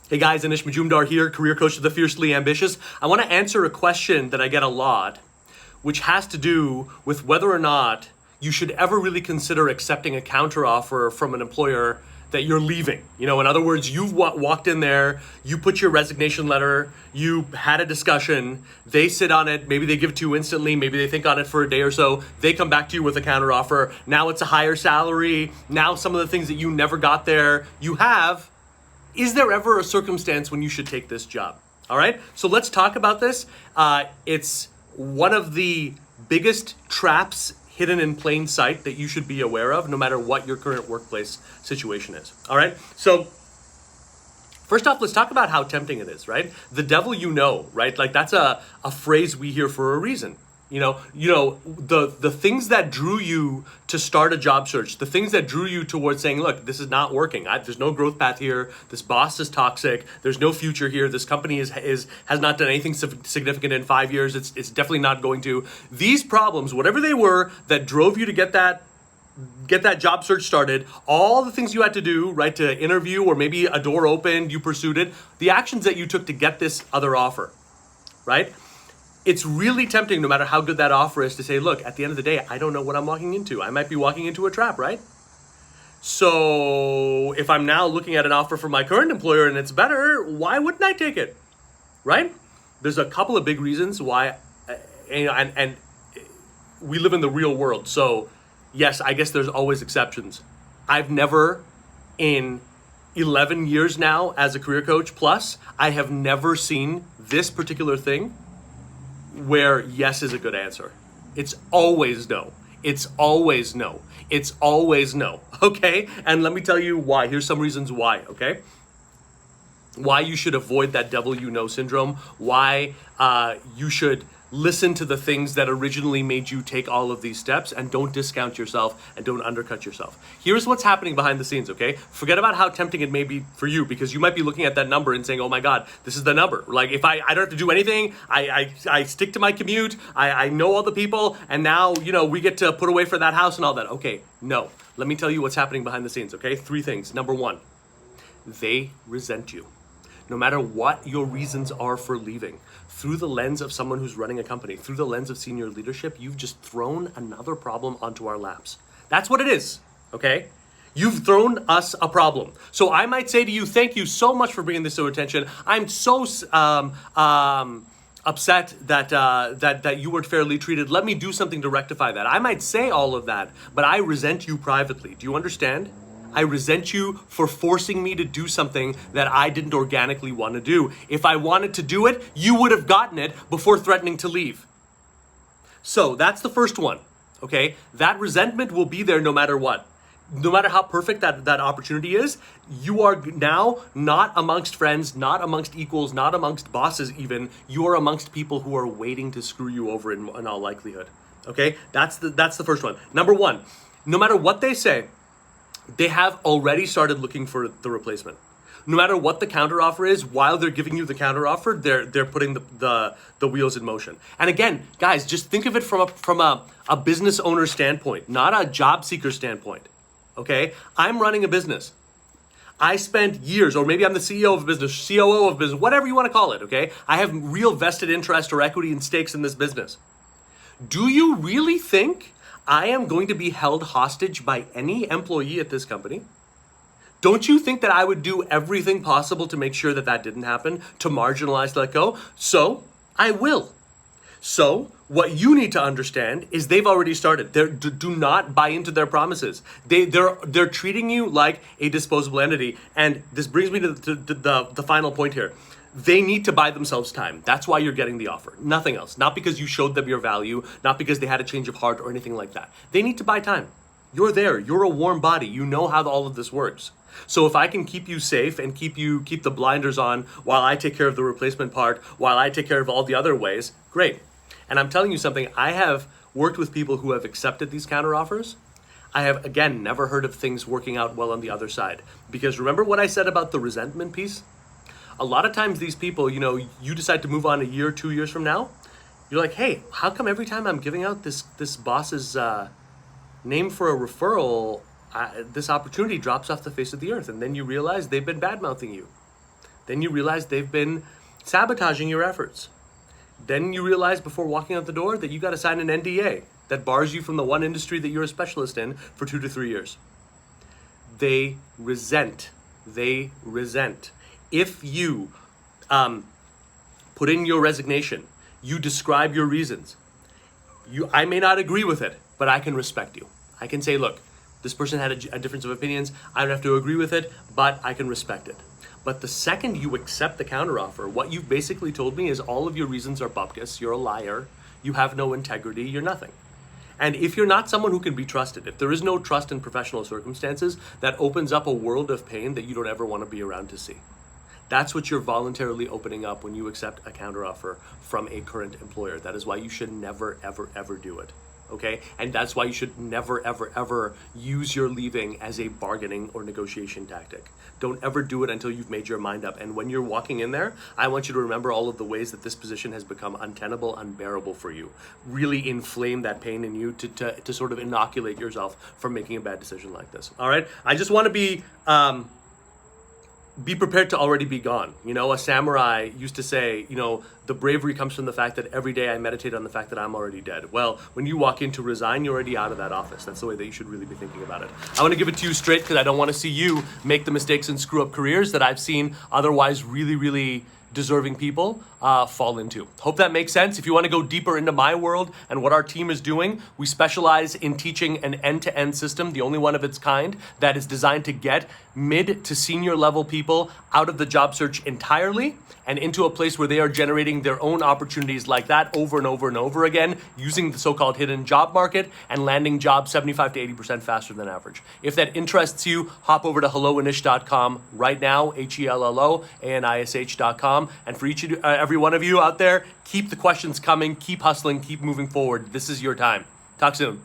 Hey guys, Anish Majumdar here, career coach of the fiercely ambitious. I want to answer a question that I get a lot, which has to do with whether or not you should ever really consider accepting a counteroffer from an employer that you're leaving. In other words, you've walked in there, you put your resignation letter, you had a discussion, they sit on it, maybe they give it to you instantly, maybe they think on it for a day or so, they come back to you with a counteroffer. Now it's a higher salary, now some of the things that you never got there, you have. Is there ever a circumstance when you should take this job? All right, so let's talk about this. It's one of the biggest traps hidden in plain sight that you should be aware of, no matter what your current workplace situation is. All right, so first off, let's talk about how tempting it is, right? The devil you know, right? Like that's a phrase we hear for a reason. The things that drew you to start a job search, the things that drew you towards saying, look, this is not working. There's no growth path here. This boss is toxic. There's no future here. This company has not done anything significant in 5 years. It's definitely not going to. These problems, whatever they were that drove you to get that job search started, all the things you had to do, right, to interview, or maybe a door opened, you pursued it, the actions that you took to get this other offer, right? It's really tempting, no matter how good that offer is, to say, look, at the end of the day, I don't know what I'm walking into. I might be walking into a trap, right? So if I'm now looking at an offer from my current employer and it's better, why wouldn't I take it, right? There's a couple of big reasons why, and we live in the real world. So yes, I guess there's always exceptions. I've never, in 11 years now as a career coach plus, I have never seen this particular thing where yes is a good answer. It's always no. It's always no. It's always no. Okay? And let me tell you why. Here's some reasons why, okay? Why you should avoid that devil you know syndrome. Why you should listen to the things that originally made you take all of these steps, and don't discount yourself and don't undercut yourself. Here's what's happening behind the scenes, okay? Forget about how tempting it may be for you, because you might be looking at that number and saying, oh my God, this is the number. Like if I don't have to do anything, I stick to my commute, I know all the people, and now, we get to put away for that house and all that. Okay, no. Let me tell you what's happening behind the scenes, okay? 3 things. Number 1, they resent you. No matter what your reasons are for leaving, through the lens of someone who's running a company, through the lens of senior leadership, you've just thrown another problem onto our laps. That's what it is, okay? You've thrown us a problem. So I might say to you, thank you so much for bringing this to our attention. I'm so upset that you weren't fairly treated. Let me do something to rectify that. I might say all of that, but I resent you privately. Do you understand? I resent you for forcing me to do something that I didn't organically want to do. If I wanted to do it, you would have gotten it before threatening to leave. So that's the first one, okay? That resentment will be there no matter what. No matter how perfect that opportunity is, you are now not amongst friends, not amongst equals, not amongst bosses even. You are amongst people who are waiting to screw you over in all likelihood, okay? That's the first one. Number 1, no matter what they say, they have already started looking for the replacement. No matter what the counteroffer is, while they're giving you the counteroffer, they're putting the wheels in motion. And again, guys, just think of it from a business owner standpoint, not a job seeker standpoint. Okay? I'm running a business. I spent years, or maybe I'm the CEO of a business, COO of business, whatever you want to call it, okay? I have real vested interest or equity and stakes in this business. Do you really think I am going to be held hostage by any employee at this company? Don't you think that I would do everything possible to make sure that didn't happen, to marginalize, let go? So I will. So what you need to understand is they've already started. Do not buy into their promises. They're treating you like a disposable entity. And this brings me to the final point here. They need to buy themselves time. That's why you're getting the offer. Nothing else. Not because you showed them your value, not because they had a change of heart or anything like that. They need to buy time. You're there. You're a warm body. You know how all of this works. So if I can keep you safe and keep the blinders on while I take care of the replacement part, while I take care of all the other ways, great. And I'm telling you something, I have worked with people who have accepted these counteroffers. I have, again, never heard of things working out well on the other side. Because remember what I said about the resentment piece? A lot of times these people, you decide to move on a year, 2 years from now, you're like, hey, how come every time I'm giving out this boss's name for a referral, this opportunity drops off the face of the earth? And then you realize they've been bad-mouthing you. Then you realize they've been sabotaging your efforts. Then you realize before walking out the door that you got to sign an NDA that bars you from the one industry that you're a specialist in for 2 to 3 years. They resent. If you put in your resignation, you describe your reasons. I may not agree with it, but I can respect you. I can say, look, this person had a difference of opinions. I don't have to agree with it, but I can respect it. But the second you accept the counteroffer, what you've basically told me is all of your reasons are bupkis, you're a liar, you have no integrity, you're nothing. And if you're not someone who can be trusted, if there is no trust in professional circumstances, that opens up a world of pain that you don't ever want to be around to see. That's what you're voluntarily opening up when you accept a counteroffer from a current employer. That is why you should never, ever, ever do it. Okay? And that's why you should never, ever, ever use your leaving as a bargaining or negotiation tactic. Don't ever do it until you've made your mind up. And when you're walking in there, I want you to remember all of the ways that this position has become untenable, unbearable for you. Really inflame that pain in you to sort of inoculate yourself from making a bad decision like this. All right? I just want to be prepared to already be gone. You know, a samurai used to say, you know, the bravery comes from the fact that every day I meditate on the fact that I'm already dead. Well, when you walk in to resign, you're already out of that office. That's the way that you should really be thinking about it. I want to give it to you straight because I don't want to see you make the mistakes and screw up careers that I've seen otherwise really, really deserving people fall into. Hope that makes sense. If you want to go deeper into my world and what our team is doing, we specialize in teaching an end-to-end system, the only one of its kind, that is designed to get mid to senior level people out of the job search entirely and into a place where they are generating their own opportunities like that over and over and over again, using the so-called hidden job market and landing jobs 75 to 80% faster than average. If that interests you, hop over to helloanish.com right now, HELLOANISH.com. And for every one of you out there, keep the questions coming, keep hustling, keep moving forward. This is your time. Talk soon.